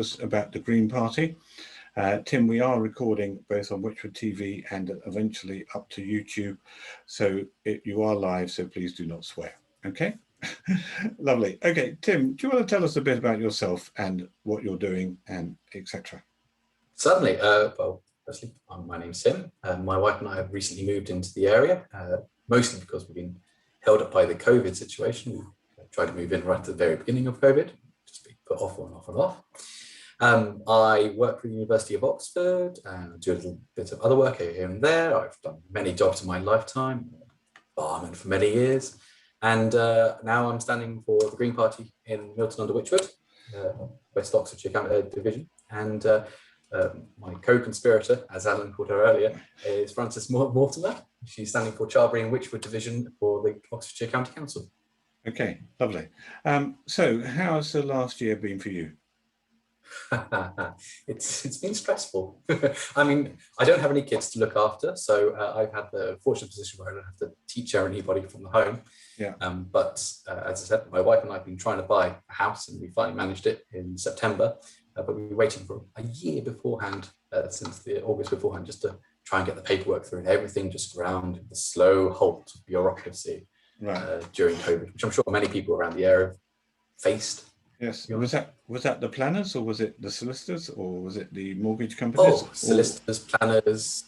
us about the Green Party. Tim, we are recording both on Witchwood TV and eventually up to YouTube. So you are live, so please do not swear. Okay? Lovely. Okay, Tim, do you want to tell us a bit about yourself and what you're doing and etc.? Certainly. Well, firstly, my name's Tim. My wife and I have recently moved into the area, mostly because we've been held up by the COVID situation. We tried to move in right at the very beginning of COVID, just being put off and off and off. I work for the University of Oxford and do a little bit of other work here and there. I've done many jobs in my lifetime, barman for many years. And now I'm standing for the Green Party in Milton under Witchwood, West Oxfordshire Division. And my co-conspirator, as Alan called her earlier, is Frances Mortimer. She's standing for Charbury and Witchwood Division for the Oxfordshire County Council. Okay, lovely. So how has the last year been for you? It's been stressful. I mean, I don't have any kids to look after, so I've had the fortunate position where I don't have to teach anybody from the home. Yeah. But as I said, my wife and I have been trying to buy a house, and we finally managed it in September. But we were waiting for a year beforehand, since the August beforehand, just to try and get the paperwork through, and everything just ground the slow halt of bureaucracy during COVID, which I'm sure many people around the area faced. Yes. Was that the planners, or was it the solicitors, or was it the mortgage companies? Oh, solicitors, planners,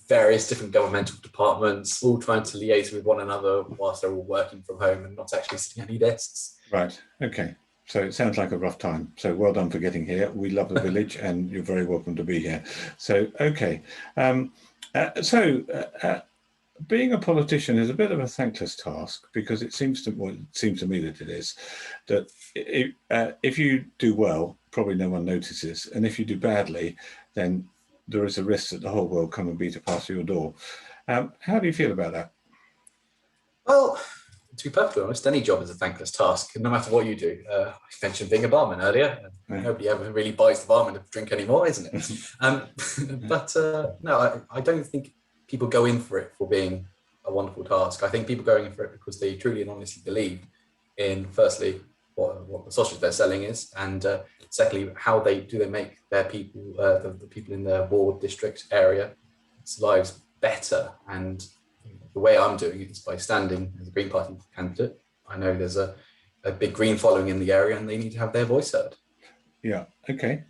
various different governmental departments, all trying to liaise with one another whilst they're all working from home and not actually sitting at any desks. Right. Okay. So it sounds like a rough time. So well done for getting here. We love the village, and you're very welcome to be here. So, okay. Being a politician is a bit of a thankless task, because it seems to me that it is, that if you do well, probably no one notices, and if you do badly, then there is a risk that the whole world come and beat a pass your door. How do you feel about that? Well, to be perfectly honest, any job is a thankless task, no matter what you do. I mentioned being a barman earlier. Nobody ever really buys the barman a drink anymore, isn't it? But no, I don't think people go in for it for being a wonderful task. I think people go in for it because they truly and honestly believe in, firstly, what the sausage they're selling is, and secondly, how they make their people, the people in their ward, district, area, lives better. And the way I'm doing it is by standing as a Green Party candidate. I know there's a big Green following in the area, and they need to have their voice heard. Yeah. Okay.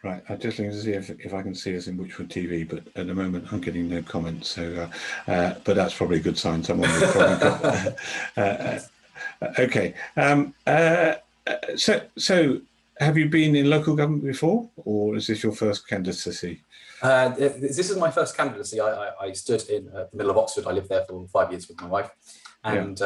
Right, I'm just looking to see if I can see us in Witchwood TV, but at the moment I'm getting no comments. So, but that's probably a good sign. Someone will probably okay. So have you been in local government before, or is this your first candidacy? This is my first candidacy. I stood in the middle of Oxford. I lived there for 5 years with my wife, and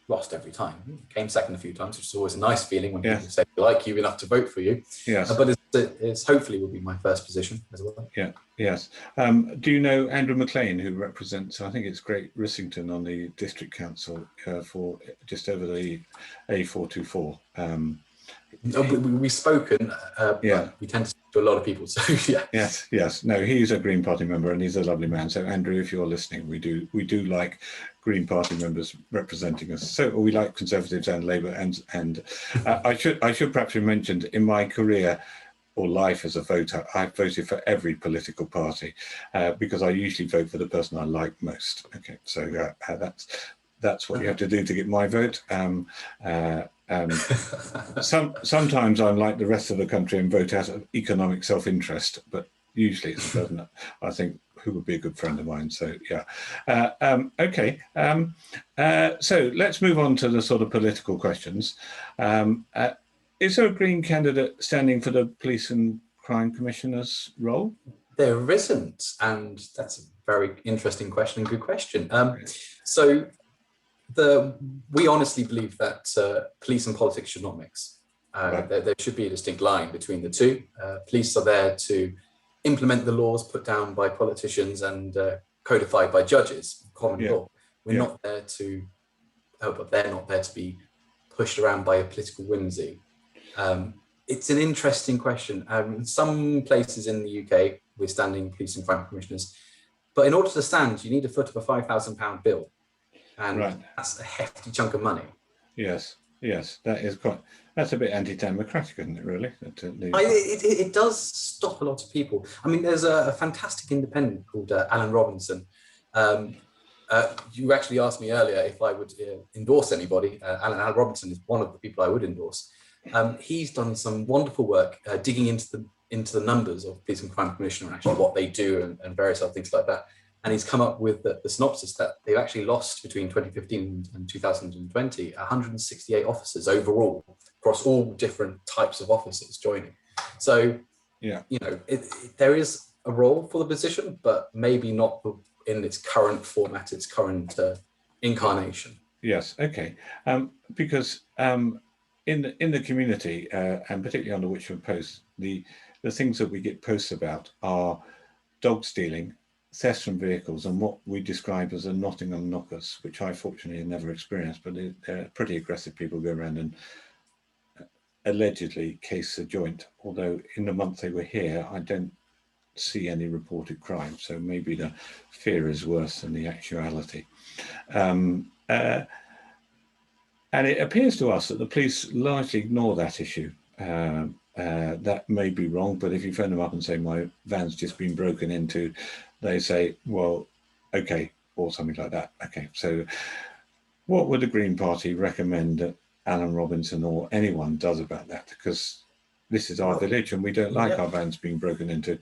lost every time. Came second a few times, which is always a nice feeling when people say they like you enough to vote for you. Yes. But it's hopefully will be my first position as well. Yeah. Yes. Do you know Andrew McLean, who represents, I think it's Great Rissington on the district council for just over the A424? We've spoken, but we tend to speak to a lot of people, so yeah. Yes. No, he's a Green Party member, and he's a lovely man. So Andrew, if you're listening, we do like Green Party members representing us. So we like Conservatives and Labour, and I should perhaps have mentioned, in my career or life as a voter, I've voted for every political party because I usually vote for the person I like most. Okay, so that's what you have to do to get my vote. Sometimes I'm like the rest of the country and vote out of economic self-interest, but usually it's a person that I think who would be a good friend of mine. So yeah, okay. So let's move on to the sort of political questions. Is there a Green candidate standing for the Police and Crime Commissioner's role? There isn't, and that's a very interesting question and good question. So we honestly believe that police and politics should not mix. There should be a distinct line between the two. Police are there to implement the laws put down by politicians and codified by judges, common law. We're not there to, but they're not there to be pushed around by a political whimsy. It's an interesting question. In some places in the UK, we're standing police and crime commissioners, but in order to stand, you need a foot of a £5,000 bill. and Right. that's a hefty chunk of money. Yes. Yes. That's a bit anti-democratic, isn't it? Really. It does stop a lot of people. I mean, there's a fantastic independent called Alan Robinson. You actually asked me earlier if I would endorse anybody. Alan Robinson is one of the people I would endorse. He's done some wonderful work digging into the numbers of Police and Crime Commission and actually what they do and various other things like that. And he's come up with the synopsis that they've actually lost between 2015 and 2020 168 officers overall across all different types of officers joining. So, there is a role for the position, but maybe not in its current format, its current incarnation. Yes. Okay. Because in the community, and particularly on the Witchwood Post, the things that we get posts about are dog stealing, thefts from vehicles, and what we describe as the Nottingham knockers, which I fortunately have never experienced, but they're pretty aggressive people who go around and allegedly case a joint. Although in the month they were here, I don't see any reported crime, so maybe the fear is worse than the actuality. And it appears to us that the police largely ignore that issue. That may be wrong, but if you phone them up and say, my van's just been broken into, they say, well, okay, or something like that. Okay, so what would the Green Party recommend that Alan Robinson or anyone does about that? Because this is our village and we don't like our vans being broken into.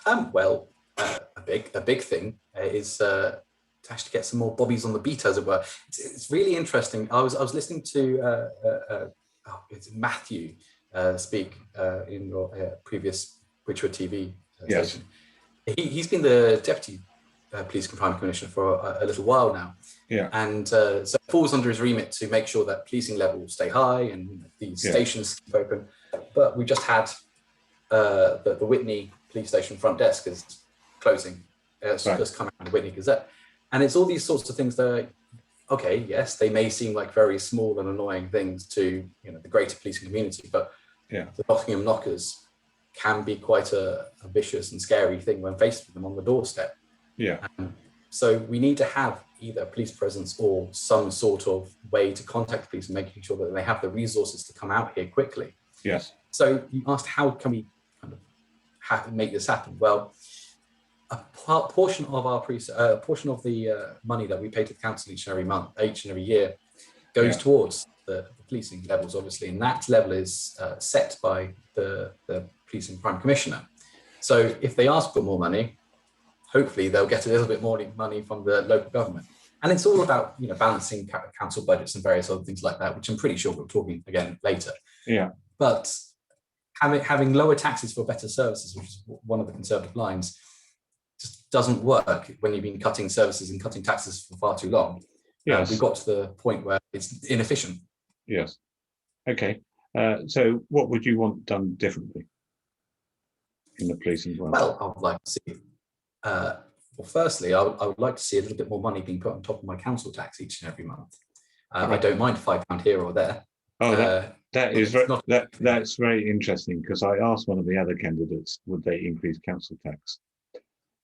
A big thing is to actually get some more bobbies on the beat, as it were. It's really interesting. I was listening to it's Matthew speak in your previous Witchwood TV station. He's been the deputy police and crime commissioner for a little while now. Yeah. And so it falls under his remit to make sure that policing levels stay high and these stations keep open. But we just had the Whitney police station front desk is closing. It's just come out in the Whitney Gazette. And it's all these sorts of things that, okay, yes, they may seem like very small and annoying things to the greater policing community, but the Nottingham knockers can be quite a vicious and scary thing when faced with them on the doorstep. Yeah. So we need to have either a police presence or some sort of way to contact police and making sure that they have the resources to come out here quickly. Yes. So you asked, how can we kind of make this happen? Well, a portion of our portion of the money that we pay to the council each and every year goes towards the policing levels, obviously, and that level is set by the Police and Crime Commissioner. So if they ask for more money, hopefully they'll get a little bit more money from the local government. And it's all about balancing council budgets and various other things like that, which I'm pretty sure we'll talking again later. Yeah. But having lower taxes for better services, which is one of the Conservative lines, just doesn't work when you've been cutting services and cutting taxes for far too long. Yes. We've got to the point where it's inefficient. Yes. Okay. So what would you want done differently in the police and Well, I would like to see, firstly, I would like to see a little bit more money being put on top of my council tax each and every month. I don't mind £5 here or there. Oh, that's very interesting, because I asked one of the other candidates, would they increase council tax?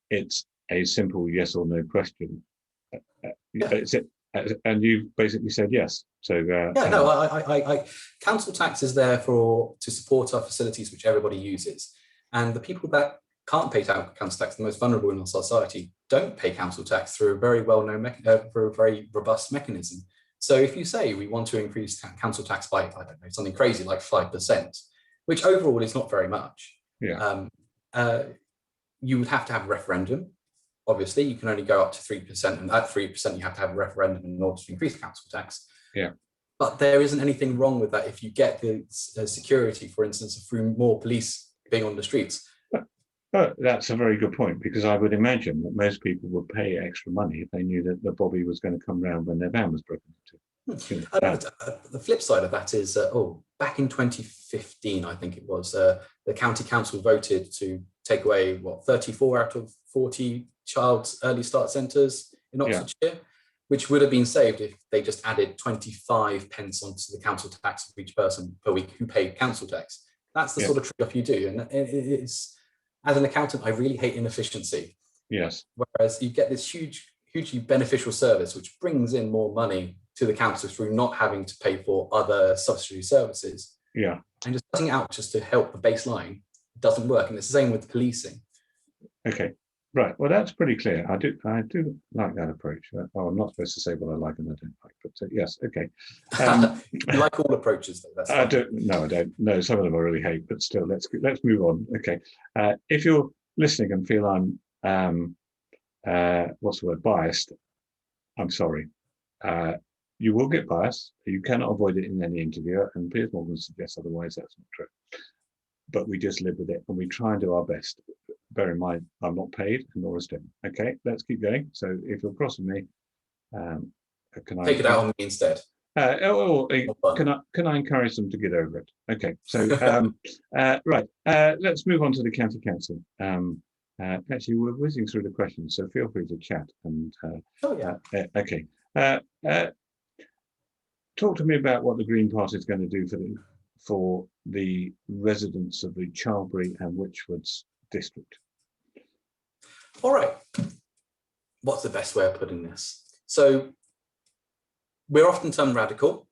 It's a simple yes or no question. And you basically said yes. So council tax is there to support our facilities, which everybody uses, and the people that can't pay council tax, the most vulnerable in our society, don't pay council tax through a very well-known for a very robust mechanism. So if you say we want to increase council tax by, I don't know, something crazy like 5%, which overall is not very much, you would have to have a referendum. Obviously, you can only go up to 3%, and at 3%, you have to have a referendum in order to increase council tax. Yeah. But there isn't anything wrong with that if you get the security, for instance, through more police being on the streets. But that's a very good point, because I would imagine that most people would pay extra money if they knew that the bobby was going to come round when their van was broken into. The flip side of that is, back in 2015, I think it was, the county council voted to take away 34 out of 40 child early start centres in Oxfordshire, which would have been saved if they just added 25 pence onto the council tax for each person per week who paid council tax. That's the sort of trade-off you do, and it's, as an accountant, I really hate inefficiency. Yes. Whereas you get this huge hugely beneficial service, which brings in more money to the council through not having to pay for other subsidiary services. Yeah. And just cutting out just to help the baseline doesn't work. And it's the same with policing. Okay. Right. Well, that's pretty clear. I do like that approach. Oh, I'm not supposed to say what I like and I don't like, but yes. Okay. You like all approaches, though. That's I don't. No, I don't. No, some of them I really hate, but still, let's move on. Okay. If you're listening and feel I'm what's the word, biased, I'm sorry. You will get biased. You cannot avoid it in any interview, and Piers Morgan suggests otherwise. That's not true. But we just live with it, and we try and do our best. Bear in mind, I'm not paid, and nor is Tim. Okay, let's keep going. So if you're crossing me, can I take it out on me instead? Can I encourage them to get over it? Okay, so right, let's move on to the county council. Actually, we're whizzing through the questions, so feel free to chat. And okay, talk to me about what the Green Party is going to do for the residents of the Charlbury and Wychwoods district. All right. What's the best way of putting this? So we're often termed radical.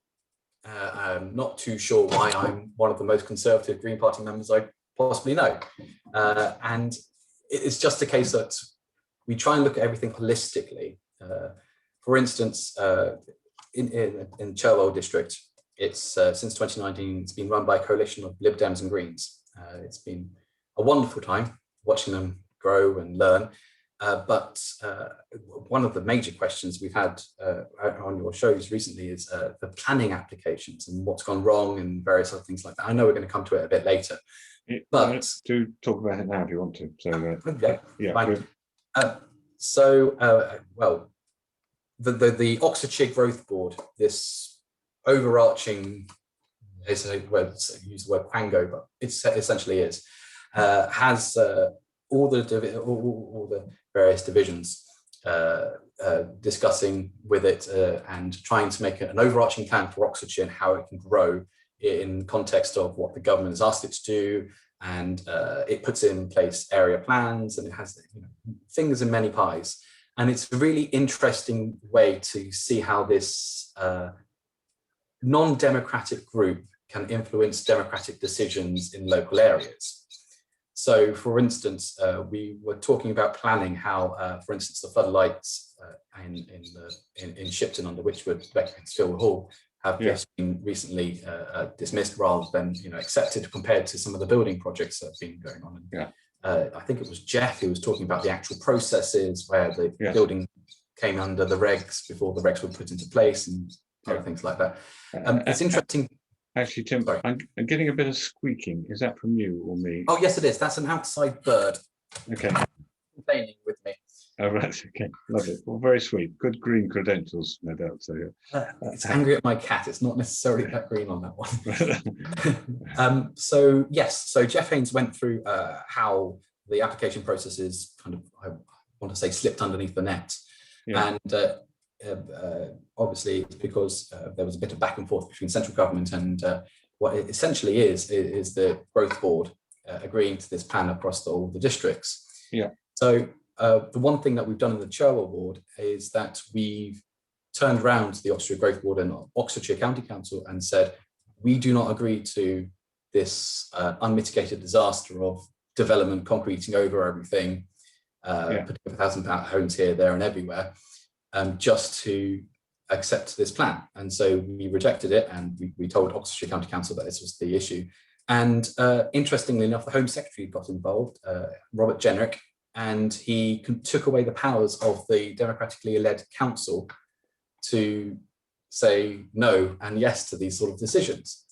I'm not too sure why I'm one of the most conservative Green Party members I possibly know. And it's just a case that we try and look at everything holistically. For instance, in Cherwell district, it's since 2019, it's been run by a coalition of Lib Dems and Greens. It's been a wonderful time watching them grow and learn. But one of the major questions we've had on your shows recently is the planning applications and what's gone wrong and various other things like that. I know we're going to come to it a bit later. But do talk about it now if you want to. So well, the Oxfordshire Growth Board, this overarching, use the word quango, but it essentially is, has all the various divisions discussing with it and trying to make an overarching plan for Oxfordshire and how it can grow in context of what the government has asked it to do. And it puts in place area plans, and it has fingers in many pies. And it's a really interesting way to see how this non-democratic group can influence democratic decisions in local areas. So, for instance, we were talking about planning how, for instance, the floodlights in Shipton under Wychwood, Beckfield Hall, have just been recently dismissed rather than accepted compared to some of the building projects that have been going on. I think it was Jeff who was talking about the actual processes where the building came under the regs before the regs were put into place and other things like that. It's interesting. Actually, Tim, I'm getting a bit of squeaking. Is that from you or me? Oh, yes, it is. That's an outside bird. Okay. Complaining with me. Oh, right. Okay. Love it. Well, very sweet. Good green credentials, no doubt. So it's angry at my cat. It's not necessarily that green on that one. So Jeff Haynes went through how the application process is kind of, I want to say, slipped underneath the net. And obviously it's because there was a bit of back and forth between central government and what it essentially is the growth board agreeing to this plan across all the districts. So the one thing that we've done in the Cherwell Board is that we've turned around to the Oxfordshire Growth Board and Oxfordshire County Council and said, we do not agree to this unmitigated disaster of development concreting over everything, putting 1,000 homes here, there and everywhere, just to accept this plan. And so we rejected it, and we told Oxfordshire County Council that this was the issue. And interestingly enough, the Home Secretary got involved, Robert Jenrick, and he took away the powers of the democratically led council to say no and yes to these sort of decisions.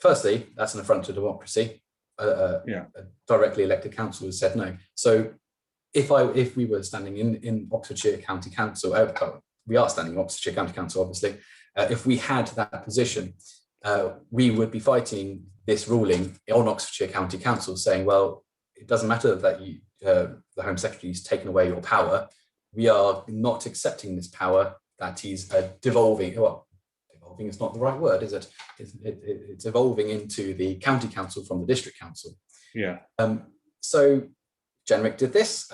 Firstly, that's an affront to democracy. A directly elected council has said no. So if we were standing in Oxfordshire County Council, we are standing in Oxfordshire County Council, obviously, if we had that position, we would be fighting this ruling on Oxfordshire County Council, saying, well, it doesn't matter that the Home Secretary has taken away your power. We are not accepting this power that he's devolving. Well, devolving is not the right word, is it? It's evolving into the county council from the district council. Yeah. So Jenrick did this.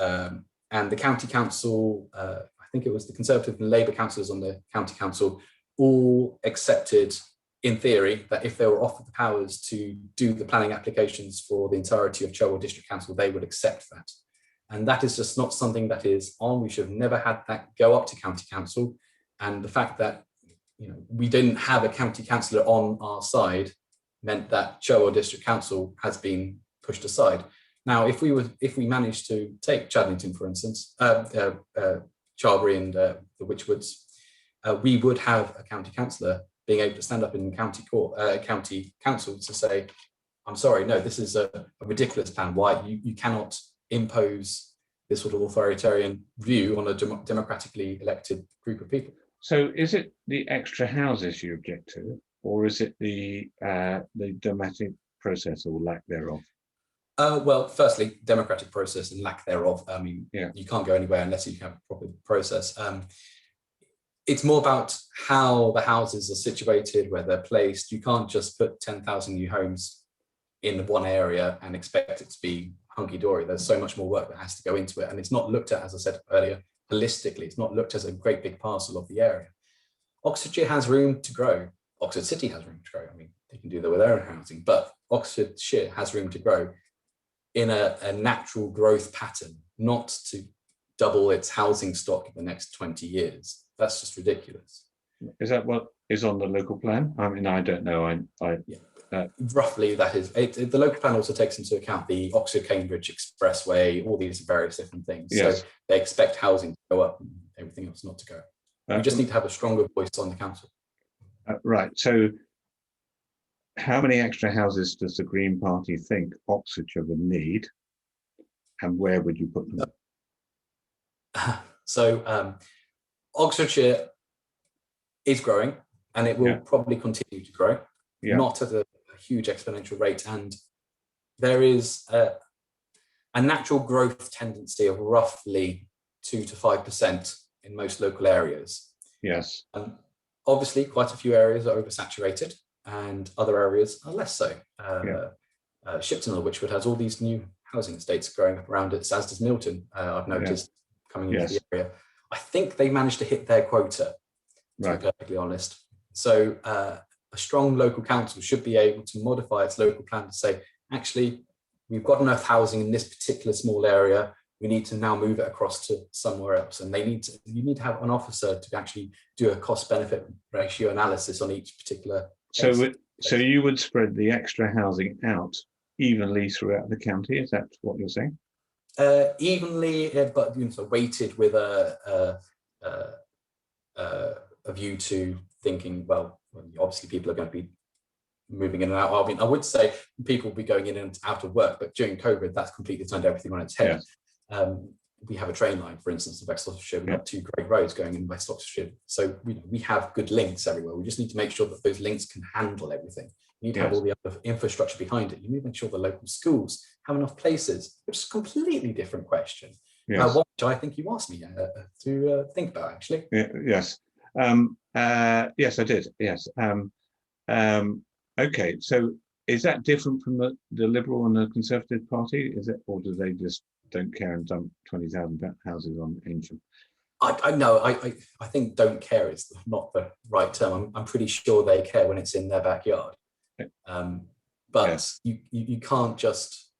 and the county council, I think it was the Conservative and Labour councillors on the county council, all accepted, in theory, that if they were offered the powers to do the planning applications for the entirety of Cherwell District Council, they would accept that. And that is just not something that is on. We should have never had that go up to county council. And the fact that we didn't have a county councillor on our side meant that Cherwell District Council has been pushed aside. Now, if we managed to take Chadlington, for instance, Charbury and the Witchwoods, we would have a county councillor being able to stand up in county council to say, I'm sorry, no, this is a ridiculous plan. Why you cannot impose this sort of authoritarian view on a democratically elected group of people. So is it the extra houses you object to, or is it the democratic process or lack thereof? Well, firstly, democratic process and lack thereof. I mean, you can't go anywhere unless you have a proper process. It's more about how the houses are situated, where they're placed. You can't just put 10,000 new homes in one area and expect it to be hunky-dory. There's so much more work that has to go into it. And it's not looked at, as I said earlier, holistically. It's not looked as a great big parcel of the area. Oxfordshire has room to grow. Oxford City has room to grow. I mean, they can do that with their own housing, but Oxfordshire has room to grow in a natural growth pattern, not to double its housing stock in the next 20 years. That's just ridiculous. Is that what is on the local plan? I mean, I don't know. Roughly, that is. The local plan also takes into account the Oxford-Cambridge Expressway, all these various different things. Yes. So they expect housing to go up and everything else not to go. We just need to have a stronger voice on the council. Right. So how many extra houses does the Green Party think Oxfordshire would need, and where would you put them? So Oxfordshire is growing, and it will probably continue to grow, not at a huge exponential rate. And there is a natural growth tendency of roughly 2 to 5% in most local areas. Yes. Obviously, quite a few areas are oversaturated, and other areas are less so. Shipton or Witchwood has all these new housing estates growing up around it, as does Milton, I've noticed coming into the area. I think they managed to hit their quota, to be perfectly honest. So a strong local council should be able to modify its local plan to say, actually, we've got enough housing in this particular small area. We need to now move it across to somewhere else. And you need to have an officer to actually do a cost-benefit ratio analysis on each particular case. So you would spread the extra housing out evenly throughout the county? Is that what you're saying? Evenly, but weighted with a view to thinking, well, obviously people are going to be moving in and out. I mean, I would say people will be going in and out of work, but during COVID, that's completely turned everything on its head. We have a train line, for instance, in West Oxfordshire. We've got 2 great roads going in West Oxfordshire. So we have good links everywhere. We just need to make sure that those links can handle everything. You need to have all the other infrastructure behind it. You need to make sure the local schools have enough places, which is a completely different question. Which I think you asked me to think about, actually. Yes, I did. Yes. Okay, so is that different from the Liberal and the Conservative Party? Is it, or do they just don't care and dump 20,000 houses on Ancient? I know. I think "don't care" is not the right term. I'm pretty sure they care when it's in their backyard. But you can't just,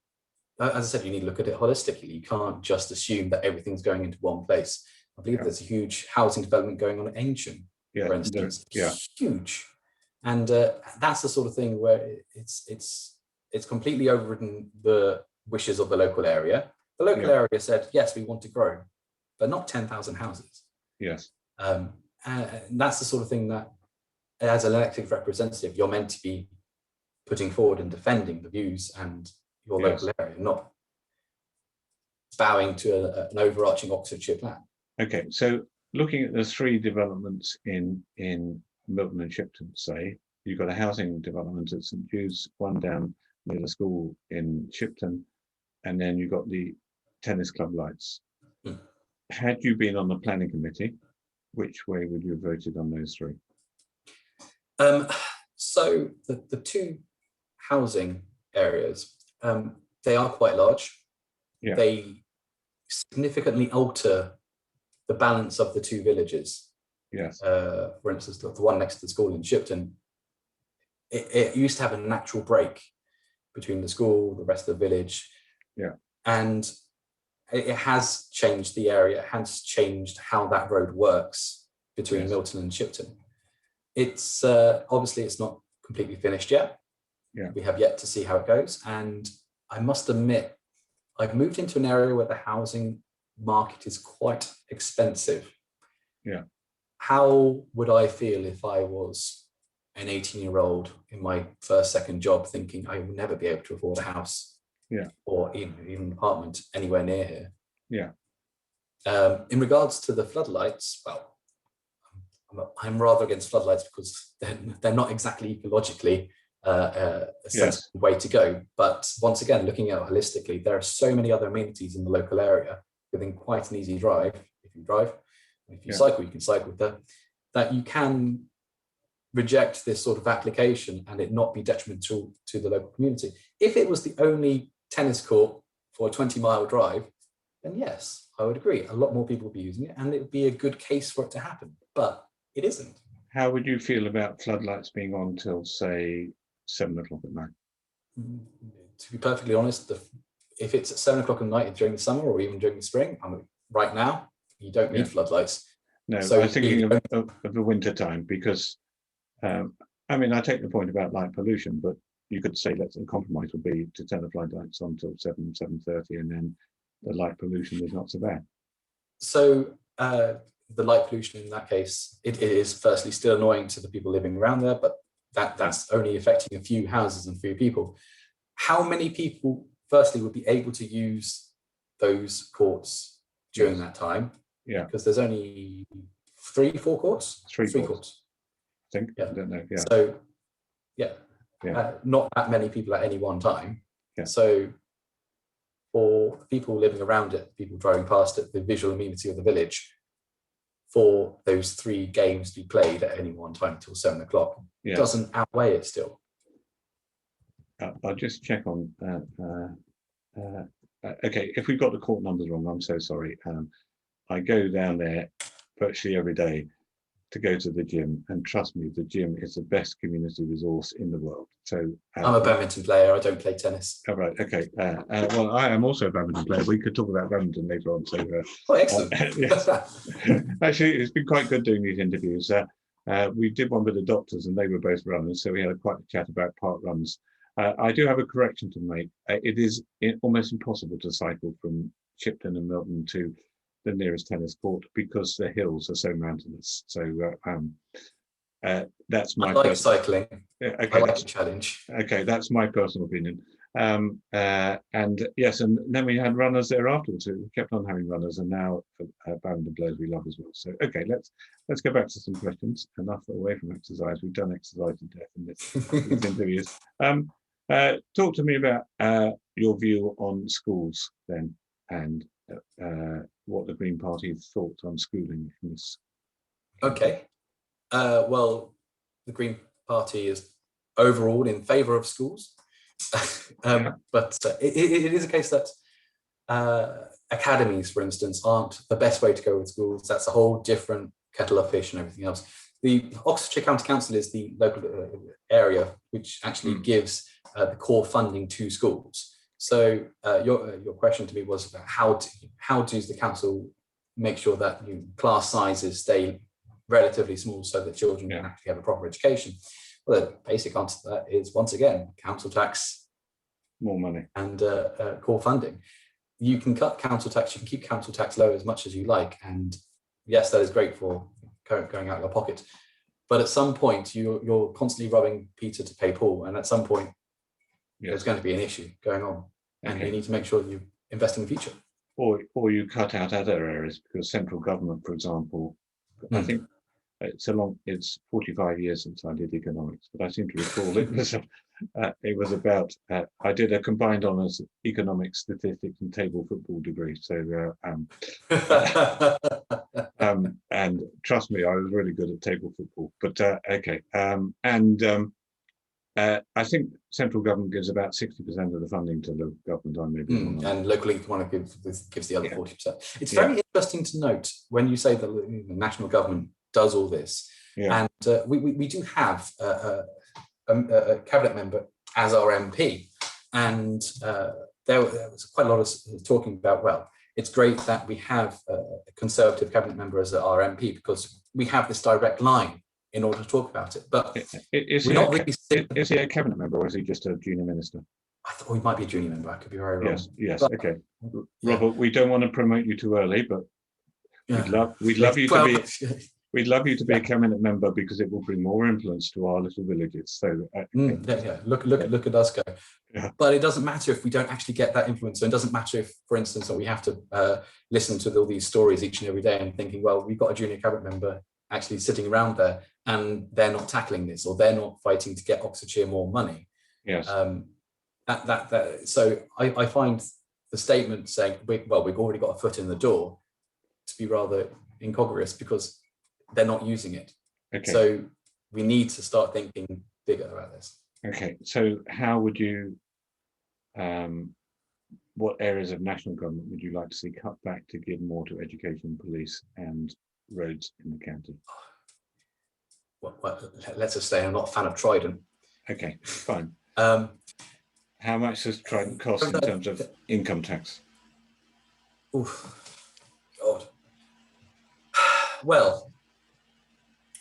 as I said, you need to look at it holistically. You can't just assume that everything's going into one place. I believe there's a huge housing development going on at Ancient, for instance. Huge. And that's the sort of thing where it's completely overridden the wishes of the local area. The local area said, yes, we want to grow, but not 10,000 houses. Yes. And that's the sort of thing that, as an elected representative, you're meant to be putting forward and defending the views and your local area, not bowing to an overarching Oxfordshire plan. Okay, so looking at the 3 developments in Milton and Shipton, say, you've got a housing development at St Jude's, one down near the school in Shipton, and then you've got the tennis club lights. Had you been on the planning committee, which way would you have voted on those 3? So the 2 housing areas, they are quite large. They significantly alter the balance of the two villages. Yes. For instance, the one next to the school in Shipton, it used to have a natural break between the school, the rest of the village. Yeah. And it has changed the area, it has changed how that road works between Yes. Milton and Shipton. It's obviously it's not completely finished yet. Yeah. We have yet to see how it goes. And I must admit, I've moved into an area where the housing market is quite expensive. Yeah. How would I feel if I was an 18-year-old in my first, second job thinking I will never be able to afford a house? Yeah. Or even an apartment anywhere near here? Yeah. In regards to the floodlights, well, I'm rather against floodlights because they're not exactly ecologically a sensible way to go. But once again, looking at it holistically, there are so many other amenities in the local area within quite an easy drive. If you drive, if you cycle, you can cycle there. That you can reject this sort of application and it not be detrimental to the local community. If it was the only tennis court for a 20-mile drive, then yes, I would agree. A lot more people would be using it and it would be a good case for it to happen, but it isn't. How would you feel about floodlights being on till, say, 7 o'clock at night? To be perfectly honest, if it's at 7 o'clock at night during the summer or even during the spring, right now, you don't need floodlights. No, so I was thinking of the winter time because, I mean, I take the point about light pollution, but you could say let's compromise would be to turn the floodlights on till 7:30, and then the light pollution is not so bad. So the light pollution in that case, it is firstly still annoying to the people living around there, but that's only affecting a few houses and few people. How many people, firstly, would be able to use those courts during that time? Yeah. Because there's only 3-4 courts? Three courts. I think. Yeah. I don't know. Yeah. So, not that many people at any one time. Yeah. So, for people living around it, people driving past it, the visual amenity of the village, for those 3 games to be played at any one time until 7 o'clock, doesn't outweigh it still. I'll just check on. Okay, if we've got the court numbers wrong, I'm so sorry. I go down there virtually every day to go to the gym, and trust me, the gym is the best community resource in the world. So I'm a badminton player. I don't play tennis. Oh, right. Okay. Well, I am also a badminton player. We could talk about badminton later on. So, excellent. Yes. Actually, it's been quite good doing these interviews. We did one with the doctors, and they were both runners, so we had quite a chat about park runs. I do have a correction to make. It is almost impossible to cycle from Shipton and Milton to the nearest tennis court because the hills are so mountainous. So that's my. I like cycling. Okay, I like a challenge. Okay, that's my personal opinion. And yes, and then we had runners there afterwards. We kept on having runners, and now badminton players we love as well. So okay, let's go back to some questions. Enough away from exercise. We've done exercise to death in these interviews. Talk to me about your view on schools then, and what the Green Party thought on schooling in this. Okay. Well, the Green Party is overall in favour of schools, but it is a case that academies, for instance, aren't the best way to go with schools. That's a whole different kettle of fish and everything else. The Oxfordshire County Council is the local area which actually gives the core funding to schools. So your question to me was about how does the council make sure that class sizes stay relatively small so that children can actually have a proper education? Well, the basic answer to that is, once again, council tax, more money, and core funding. You can cut council tax, you can keep council tax low as much as you like, and yes, that is great for going out of your pocket. But at some point, you're constantly robbing Peter to pay Paul, and at some point, there's going to be an issue going on, and you need to make sure you invest in the future. Or you cut out other areas, because central government, for example, I think it's 45 years since I did economics, but I seem to recall it was about I did a combined honours economics, statistics, and table football degree. So and trust me, I was really good at table football. But okay, I think central government gives about 60% of the funding to local government. I may be wrong on that. And locally, one gives the other Yeah. 40%. It's very interesting to note when you say that the national government does all this, and we do have a cabinet member as our MP, and there was quite a lot of talking about, well, it's great that we have a Conservative cabinet member as our MP because we have this direct line in order to talk about it. But is he a cabinet member, or is he just a junior minister? I thought he might be a junior member. I could be very wrong. Yes. But, okay. Robert, we don't want to promote you too early, but we'd love you to be a cabinet member because it will bring more influence to our little villages. So look at us go. Yeah. But it doesn't matter if we don't actually get that influence. So it doesn't matter if, for instance, that we have to listen to all these stories each and every day and thinking, well, we've got a junior cabinet member actually sitting around there and they're not tackling this, or they're not fighting to get Oxfordshire more money. Yes. So I find the statement saying, we've already got a foot in the door, to be rather incongruous because they're not using it. Okay. So we need to start thinking bigger about this. Okay. So how would you, what areas of national government would you like to see cut back to give more to education, police and roads in the county? Well, let's just say I'm not a fan of Trident. Okay, fine. How much does Trident cost in terms of income tax? God. Well,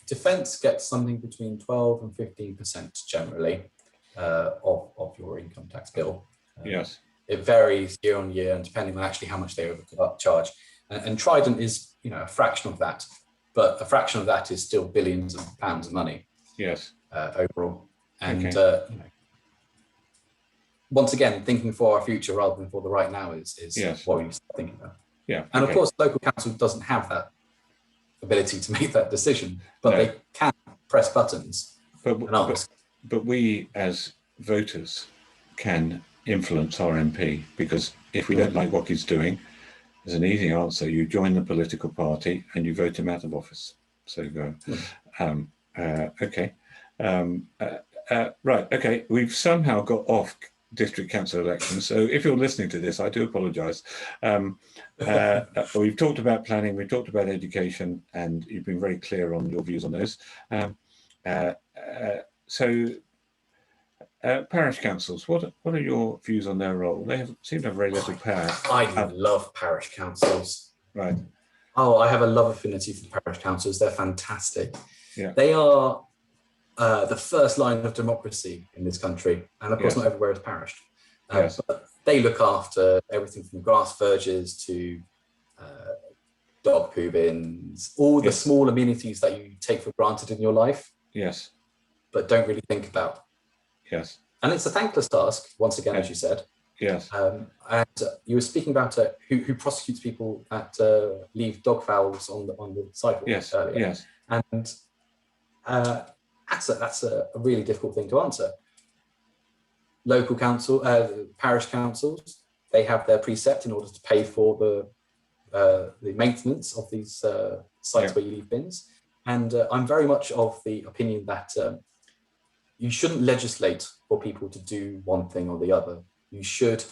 defence gets something between 12 and 15% generally of your income tax bill. Yes. It varies year on year and depending on actually how much they overcharge. And Trident is, a fraction of that, but a fraction of that is still billions of pounds of money. Yes. Overall. And once again, thinking for our future rather than for the right now is what we need to start thinking about. Yeah. And of course, local council doesn't have that ability to make that decision, but they can press buttons and ask. But we as voters can influence our MP, because if we don't like what he's doing, there's an easy answer. You join the political party and you vote him out of office. So okay. Right. Okay. We've somehow got off district council elections. So if you're listening to this, I do apologise. We've talked about planning, we've talked about education, and you've been very clear on your views on those. Parish councils, what are your views on their role? They seem to have very little power. I love parish councils. Right. Oh, I have a love affinity for parish councils. They're fantastic. Yeah. They are the first line of democracy in this country. And of course, not everywhere is parished. But they look after everything from grass verges to dog poo bins, all the small amenities that you take for granted in your life. Yes. But don't really think about. Yes. And it's a thankless task, once again, as you said. Yes. And you were speaking about who prosecutes people that leave dog fouls on the sidewalk earlier. Yes. And that's a really difficult thing to answer. Local council, parish councils, they have their precept in order to pay for the maintenance of these sites where you leave bins. And I'm very much of the opinion that you shouldn't legislate for people to do one thing or the other. You should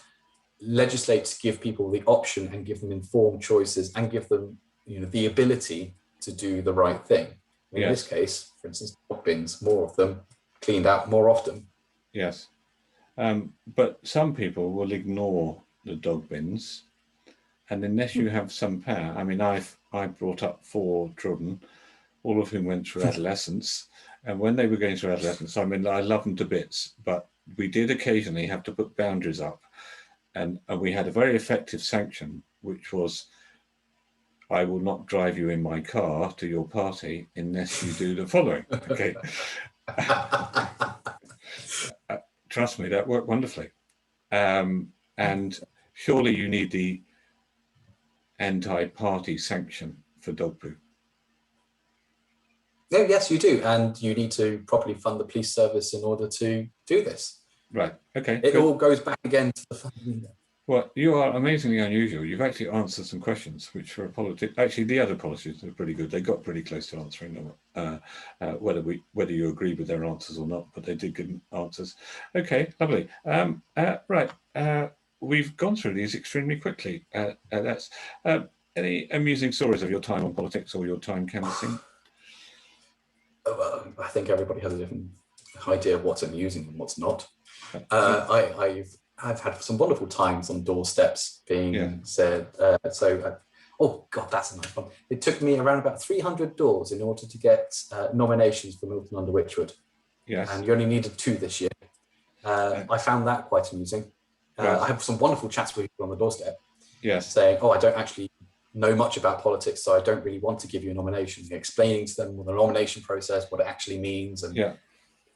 legislate to give people the option and give them informed choices and give them, the ability to do the right thing. In this case, for instance, dog bins, more of them cleaned out more often. Yes. But some people will ignore the dog bins, and unless you have some power, I mean, I brought up 4 children, all of whom went through adolescence, and when they were going through adolescence, I mean, I love them to bits, but we did occasionally have to put boundaries up, and we had a very effective sanction, which was, I will not drive you in my car to your party unless you do the following. Okay. Trust me, that worked wonderfully. And surely you need the anti-party sanction for dog poo. Yes, you do. And you need to properly fund the police service in order to do this. Right. Okay. It all goes back again to the funding. Well, you are amazingly unusual. You've actually answered some questions, which for a actually the other politicians are pretty good. They got pretty close to answering them, whether you agree with their answers or not, but they did give answers. Okay, lovely. Right, we've gone through these extremely quickly. That's any amusing stories of your time on politics or your time canvassing? I think everybody has a different idea of what's amusing and what's not. I've had some wonderful times on doorsteps being said. Oh God, that's a nice one. It took me around about 300 doors in order to get nominations for Milton under Wychwood. Yes. And you only needed 2 this year. I found that quite amusing. Right. I had some wonderful chats with people on the doorstep. Yes. Saying, oh, I don't actually know much about politics, so I don't really want to give you a nomination. Explaining to them the nomination process, what it actually means. And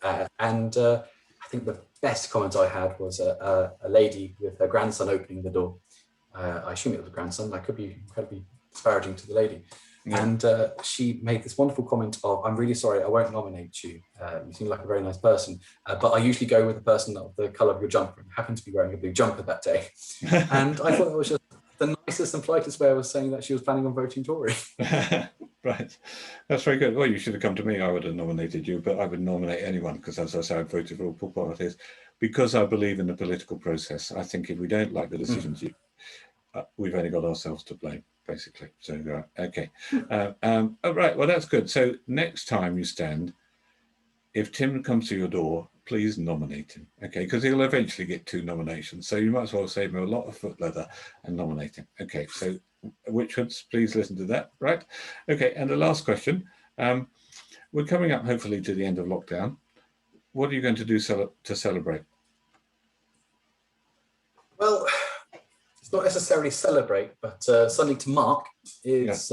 I think the best comment I had was a lady with her grandson opening the door. I assume it was a grandson. I could be incredibly disparaging to the lady. Yeah. And she made this wonderful comment of, I'm really sorry, I won't nominate you. You seem like a very nice person, but I usually go with the person of the colour of your jumper, and happened to be wearing a blue jumper that day. And I thought it was just the nicest and politest way of saying that she was planning on voting Tory. Right. That's very good. Well, you should have come to me. I would have nominated you, but I would nominate anyone because, as I say, I've voted for all parties because I believe in the political process. I think if we don't like the decisions, we've only got ourselves to blame, basically. So, okay. Oh, right. Well, that's good. So next time you stand, if Tim comes to your door, please nominate him, okay? Because he'll eventually get 2 nominations. So you might as well save him a lot of foot leather and nominate him. Okay, so Wychwoods, please listen to that, right? Okay, and the last question. We're coming up, hopefully, to the end of lockdown. What are you going to do to celebrate? Well, it's not necessarily celebrate, but something to mark is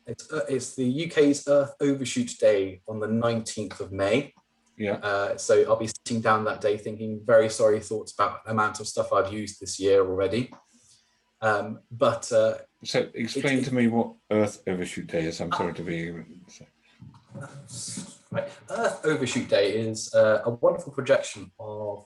it's the UK's Earth Overshoot Day on the 19th of May. Yeah. So I'll be sitting down that day thinking very sorry thoughts about the amount of stuff I've used this year already. So explain to me what Earth Overshoot Day is. I'm sorry to be... Right. Earth Overshoot Day is a wonderful projection of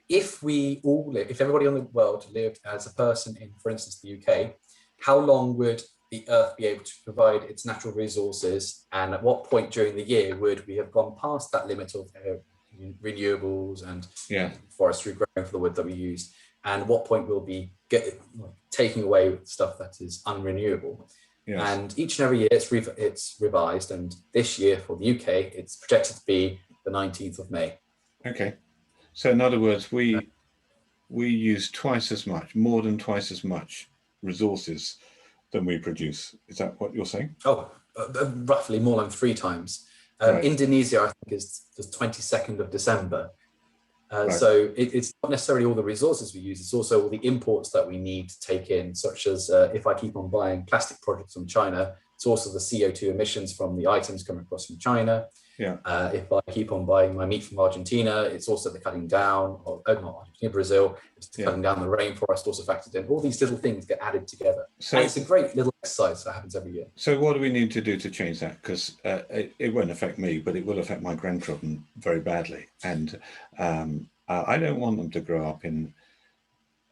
if everybody in the world lived as a person in, for instance, the UK, how long would the Earth be able to provide its natural resources, and at what point during the year would we have gone past that limit of renewables and forestry growing for the wood that we use, and what point we'll be taking away stuff that is unrenewable. Yes. And each and every year it's revised, and this year for the UK it's projected to be the 19th of May. Okay, so in other words, we use more than twice as much resources than we produce. Is that what you're saying? Oh, roughly more than 3 times. Right. Indonesia, I think, is the 22nd of December. Right. So it's not necessarily all the resources we use, it's also all the imports that we need to take in, such as if I keep on buying plastic products from China, it's also the CO2 emissions from the items coming across from China. Yeah. If I keep on buying my meat from Argentina, it's also the cutting down, not Argentina, Brazil, it's cutting down the rainforest also factored in. All these little things get added together. So and it's a great little exercise that happens every year. So what do we need to do to change that? Because it won't affect me, but it will affect my grandchildren very badly. And I don't want them to grow up in,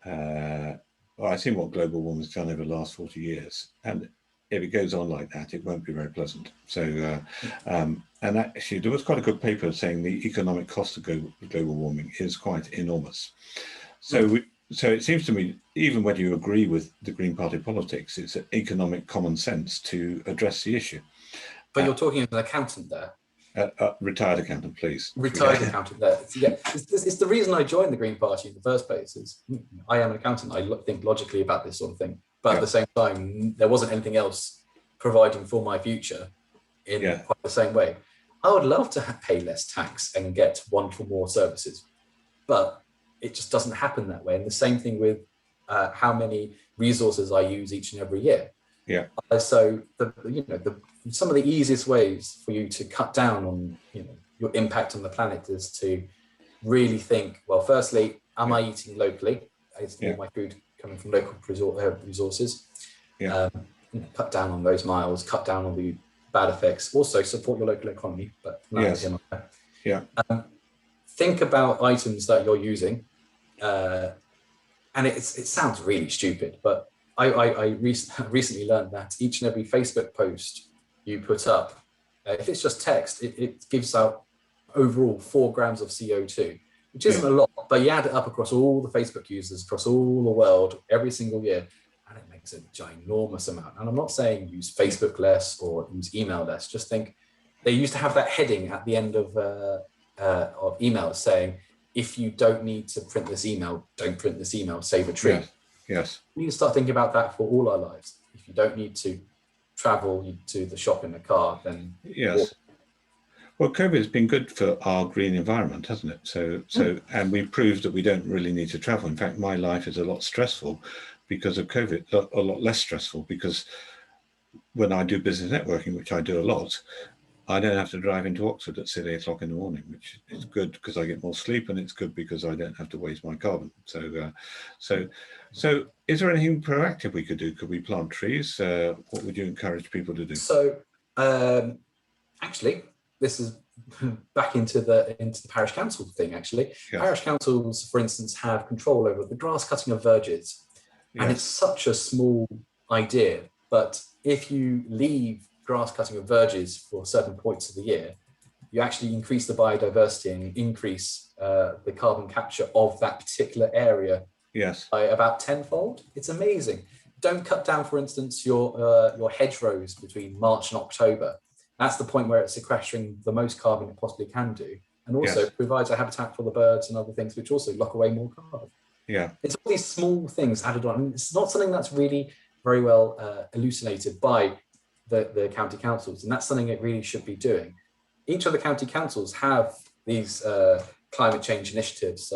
I've seen what global warming's done over the last 40 years. And if it goes on like that, it won't be very pleasant. So, and actually, there was quite a good paper saying the economic cost of global warming is quite enormous. So, so it seems to me, even whether you agree with the Green Party politics, it's an economic common sense to address the issue. But you're talking as an accountant there. Retired accountant, please. Retired accountant there. Yeah, it's the reason I joined the Green Party in the first place. Is I am an accountant. I think logically about this sort of thing. But at the same time, there wasn't anything else providing for my future in quite the same way. I would love to pay less tax and get wonderful more services, but it just doesn't happen that way. And the same thing with how many resources I use each and every year. Yeah. So some of the easiest ways for you to cut down on your impact on the planet is to really think. Well, firstly, am I eating locally? Is all my food coming from local resources? Yeah. Cut down on those miles. Cut down on the bad effects. Also, support your local economy. But think about items that you're using, and it sounds really stupid, but I recently learned that each and every Facebook post you put up, if it's just text, it gives out overall 4 grams of CO2, which isn't a lot, but you add it up across all the Facebook users, across all the world, every single year, and it makes a ginormous amount. And I'm not saying use Facebook less or use email less, just think they used to have that heading at the end of emails saying, if you don't need to print this email, don't print this email, save a tree. Yes. Yes. We need to start thinking about that for all our lives. If you don't need to travel to the shop in the car, then yes. Well, COVID has been good for our green environment, hasn't it? So, and we proved that we don't really need to travel. In fact, my life is a lot stressful because of COVID, a lot less stressful, because when I do business networking, which I do a lot, I don't have to drive into Oxford at 6 o'clock in the morning, which is good because I get more sleep, and it's good because I don't have to waste my carbon. So is there anything proactive we could do? Could we plant trees? What would you encourage people to do? So, actually, this is back into the parish council thing. Actually, parish councils, for instance, have control over the grass cutting of verges, and it's such a small idea. But if you leave grass cutting of verges for certain points of the year, you actually increase the biodiversity and increase the carbon capture of that particular area by about tenfold. It's amazing. Don't cut down, for instance, your hedgerows between March and October. That's the point where it's sequestering the most carbon it possibly can do, and also provides a habitat for the birds and other things, which also lock away more carbon. Yeah, it's all these small things added on. I mean, it's not something that's really very well elucidated by the county councils, and that's something it really should be doing. Each of the county councils have these climate change initiatives.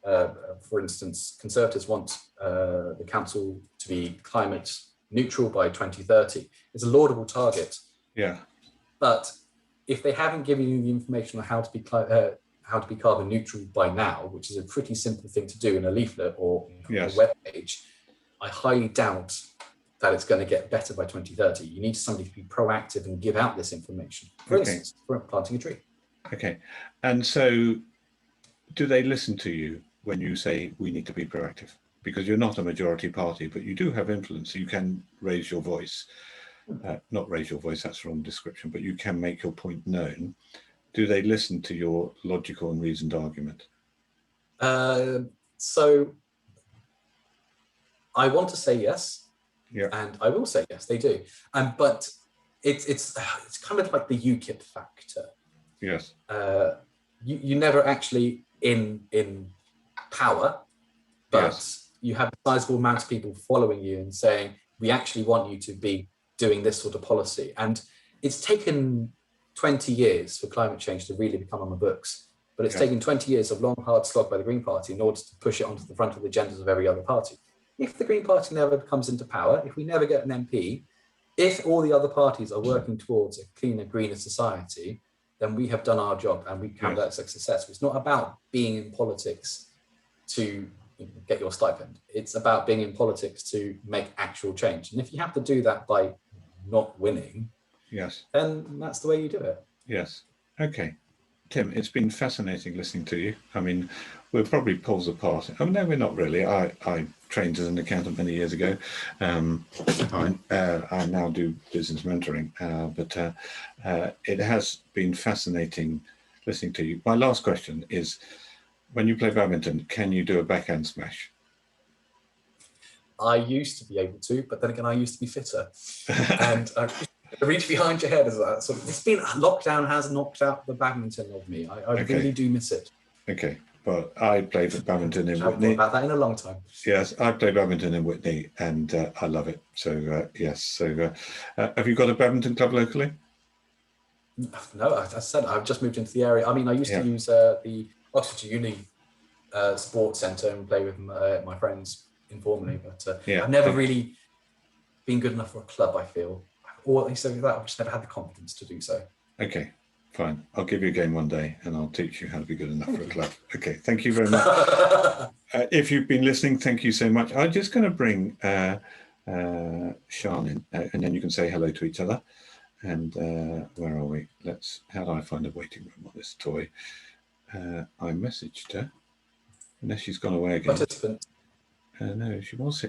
For instance, Conservatives want the council to be climate neutral by 2030. It's a laudable target. Yeah. But if they haven't given you the information on how to be carbon neutral by now, which is a pretty simple thing to do in a leaflet or a web page, I highly doubt that it's going to get better by 2030. You need somebody to be proactive and give out this information. For instance, for planting a tree. Okay. And so do they listen to you when you say we need to be proactive? Because you're not a majority party, but you do have influence. You can raise your voice. Not raise your voice, that's the wrong description, but you can make your point known. Do they listen to your logical and reasoned argument? So I want to say yes, and I will say yes, they do. But it's kind of like the UKIP factor. Yes. You never actually in power, but you have a sizable amount of people following you and saying, we actually want you to be doing this sort of policy. And it's taken 20 years for climate change to really become on the books, but it's taken 20 years of long, hard slog by the Green Party in order to push it onto the front of the agendas of every other party. If the Green Party never comes into power, if we never get an MP, if all the other parties are working towards a cleaner, greener society, then we have done our job and we count that as a success. It's not about being in politics to get your stipend. It's about being in politics to make actual change. And if you have to do that by not winning, then that's the way you do it. Yes. Okay. Tim, it's been fascinating listening to you. I mean, we're probably poles apart. I mean, no, we're not really. I trained as an accountant many years ago. I now do business mentoring, but it has been fascinating listening to you. My last question is, when you play badminton, can you do a backhand smash? I used to be able to, but then again, I used to be fitter. And reach behind your head. It's been lockdown has knocked out the badminton of me. I really do miss it. Okay, but I played badminton in Whitney. I've thought about that in a long time. Yes, I played badminton in Whitney, and I love it. So yes. So have you got a badminton club locally? No, as I said, I've just moved into the area. I mean, I used to use the Oxford Uni sports centre and play with my friends informally, but I've never really been good enough for a club, I feel. Or something like that, I've just never had the confidence to do so. Okay, fine. I'll give you a game one day and I'll teach you how to be good enough for a club. Okay, thank you very much. If you've been listening, thank you so much. I'm just going to bring Sean in, and then you can say hello to each other. And where are we? How do I find a waiting room on this toy? I messaged her, unless she's gone away again. Participant. No,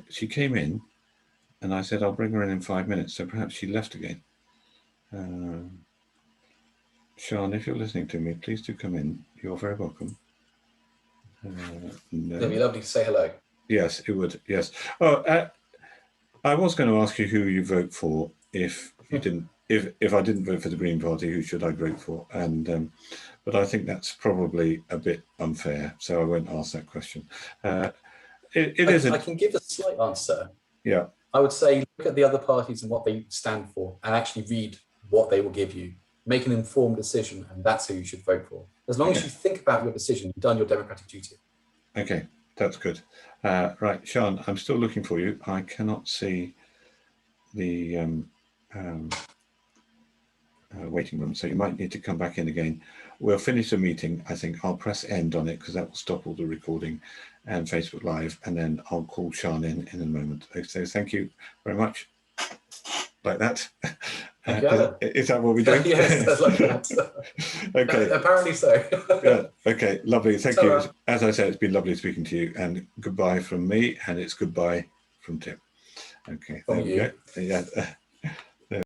she came in, and I said I'll bring her in 5 minutes. So perhaps she left again. Sean, if you're listening to me, please do come in. You're very welcome. No. It'd be lovely to say hello. Yes, it would. Yes. Oh, I was going to ask you who you vote for if you didn't. If I didn't vote for the Green Party, who should I vote for? And but I think that's probably a bit unfair, so I won't ask that question. I can give a slight answer. Yeah. I would say look at the other parties and what they stand for, and actually read what they will give you. Make an informed decision, and that's who you should vote for. As long as you think about your decision, you've done your democratic duty. Okay, that's good. Right, Sean, I'm still looking for you. I cannot see the waiting room, so you might need to come back in again. We'll finish the meeting. I think I'll press end on it because that will stop all the recording and Facebook Live, and then I'll call Sean in a moment. So thank you very much. Like that. Is that what we're doing? Yes, that's like that. Okay. Apparently so. Yeah. Okay. Lovely. Thank you. As I said, it's been lovely speaking to you, and goodbye from me, and it's goodbye from Tim. Okay. There we go. Yeah.